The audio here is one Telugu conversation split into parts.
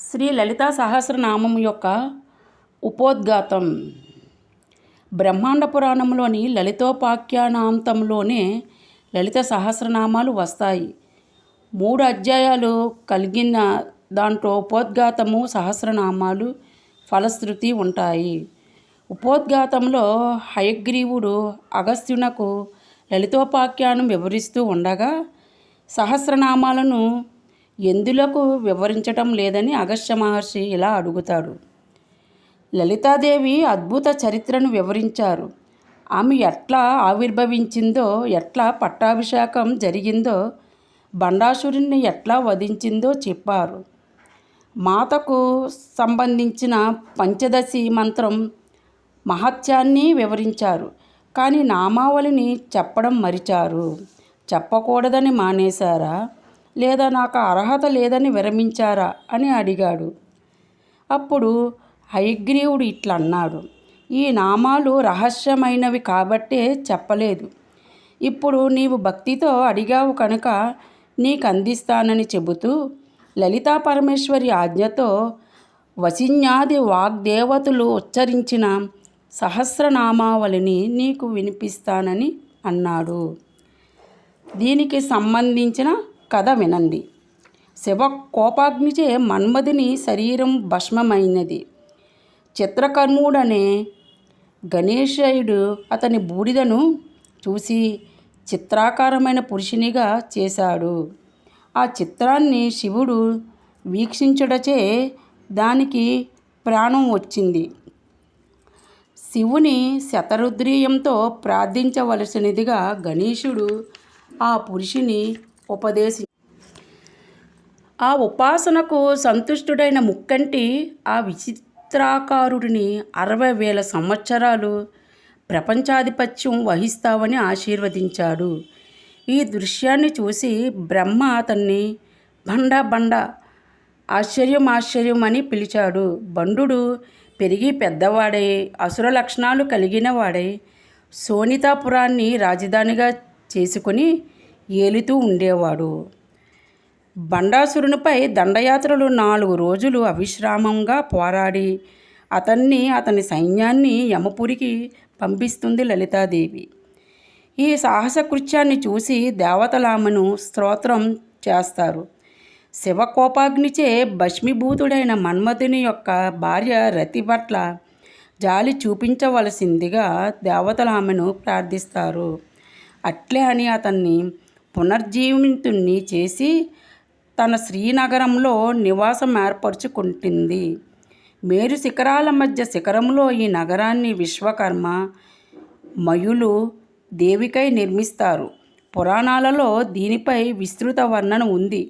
శ్రీ లలితా సహస్రనామం యొక్క ఉపోద్ఘాతం. బ్రహ్మాండ పురాణంలోని లలితోపాఖ్యానాంతంలోనే లలిత సహస్రనామాలు వస్తాయి. 3 అధ్యాయాలు కలిగిన దాంట్లో ఉపోద్ఘాతము, సహస్రనామాలు, ఫలశ్రుతి ఉంటాయి. ఉపోద్ఘాతంలో హయగ్రీవుడు అగస్త్యునకు లలితోపాఖ్యానం వివరిస్తూ ఉండగా, సహస్రనామాలను ఎందులకు వివరించటం లేదని అగస్త్య మహర్షి ఇలా అడుగుతాడు. లలితాదేవి అద్భుత చరిత్రను వివరించారు. ఆమె ఎట్లా ఆవిర్భవించిందో, ఎట్లా పట్టాభిషేకం జరిగిందో, బండాసురుణ్ణి ఎట్లా వధించిందో చెప్పారు. మాతకు సంబంధించిన పంచదశి మంత్రం మహత్యాన్ని వివరించారు. కానీ నామావళిని చెప్పడం మరిచారు. చెప్పకూడదని మానేశారా, లేదా నాకు అర్హత లేదని విరమించారా అని అడిగాడు. అప్పుడు హయగ్రీవుడు ఇట్లా అన్నాడు. ఈ నామాలు రహస్యమైనవి కాబట్టే చెప్పలేదు. ఇప్పుడు నీవు భక్తితో అడిగావు కనుక నీకు అందిస్తానని చెబుతూ, లలితా పరమేశ్వరి ఆజ్ఞతో వసిన్యాది వాగ్దేవతలు ఉచ్చరించిన సహస్రనామావళిని నీకు వినిపిస్తానని అన్నాడు. దీనికి సంబంధించిన కథ వినండి. శివ కోపాగ్నిచే మన్మధుని శరీరం భస్మమైనది. చిత్రకర్ముడనే గణేశయుడు అతని బూడిదను చూసి చిత్రాకారమైన పురుషునిగా చేశాడు. ఆ చిత్రాన్ని శివుడు వీక్షించుటచే దానికి ప్రాణం వచ్చింది. శివుని శతరుద్రీయంతో ప్రార్థించవలసినదిగా గణేశుడు ఆ పురుషుని ఆ ఉపాసనకు సంతుష్టుడైన ముక్కంటి ఆ విచిత్రాకారుడిని 60,000 సంవత్సరాలు ప్రపంచాధిపత్యం వహిస్తావని ఆశీర్వదించాడు. ఈ దృశ్యాన్ని చూసి బ్రహ్మ అతన్ని బండ ఆశ్చర్యం అని పిలిచాడు. బండు పెరిగి పెద్దవాడై అసుర లక్షణాలు కలిగిన వాడై శోణితాపురాన్ని రాజధానిగా చేసుకుని ఏలుతూ ఉండేవాడు. బండాసురునిపై దండయాత్రలు 4 రోజులు అవిశ్రామంగా పోరాడి అతని సైన్యాన్ని యమపురికి పంపిస్తుంది లలితాదేవి. ఈ సాహసకృత్యాన్ని చూసి దేవతలామెను స్తోత్రం చేస్తారు. శివకోపాగ్నిచే భస్మీభూతుడైన మన్మధుని యొక్క భార్య రతి పట్ల జాలి చూపించవలసిందిగా దేవతలామెను ప్రార్థిస్తారు. అట్లే అని అతన్ని పునర్జీవితుణ్ణి చేసి తన శ్రీనగరంలో నివాసం ఏర్పరచుకుంటుంది. మేరు శిఖరాల మధ్య శిఖరంలో ఈ నగరాన్ని విశ్వకర్మ, మయులు దేవికై నిర్మిస్తారు. పురాణాలలో దీనిపై విస్తృత వర్ణన ఉంది.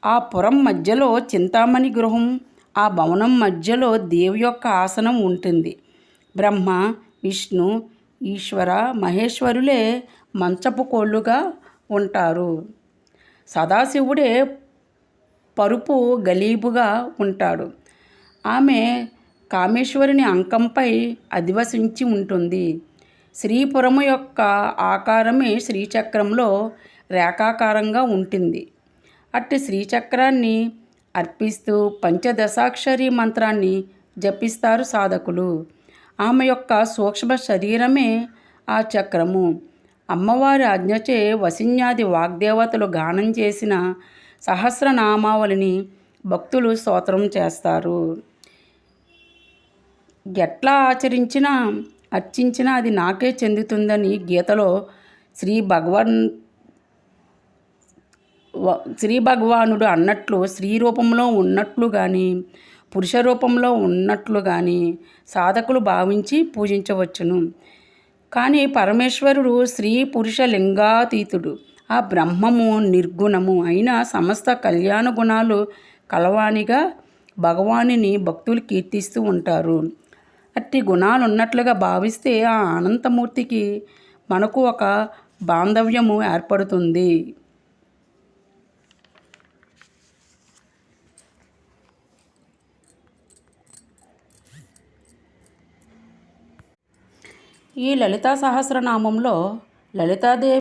ఆ పురం మధ్యలో చింతామణి గృహం, ఆ భవనం మధ్యలో దేవి యొక్క ఆసనం ఉంటుంది. బ్రహ్మ, విష్ణు, ఈశ్వర, మహేశ్వరులే మంచపు కోళ్ళుగా ఉంటారు. సదాశివుడే పరుపు గలీబుగా ఉంటాడు. ఆమె కామేశ్వరుని అంకంపై అధివసించి ఉంటుంది. శ్రీపురము యొక్క ఆకారమే శ్రీచక్రంలో రేఖాకారంగా ఉంటుంది. అట్టి శ్రీచక్రాన్ని అర్పిస్తూ పంచదశాక్షరి మంత్రాన్ని జపిస్తారు సాధకులు. ఆమె యొక్క సూక్ష్మ శరీరమే ఆ చక్రము. అమ్మవారి ఆజ్ఞచే వసిన్యాది వాగ్దేవతలు గానం చేసిన సహస్రనామావళిని భక్తులు స్తోత్రం చేస్తారు. ఎట్లా అర్చించినా అది నాకే చెందుతుందని గీతలో శ్రీ భగవానుడు అన్నట్లు స్త్రీ రూపంలో ఉన్నట్లు కానీ పురుష రూపంలో ఉన్నట్లు కానీ సాధకులు భావించి పూజించవచ్చును. కానీ పరమేశ్వరుడు స్త్రీ పురుష లింగాతీతుడు. ఆ బ్రహ్మము నిర్గుణము అయిన సమస్త కళ్యాణ గుణాలు కలవానిగా భగవానుని భక్తులు కీర్తిస్తూ ఉంటారు. అట్టి గుణాలు ఉన్నట్లుగా భావిస్తే ఆ అనంతమూర్తికి మనకు ఒక బాంధవ్యము ఏర్పడుతుంది. ఈ లలితా సహస్రనామంలో లలితాదేవి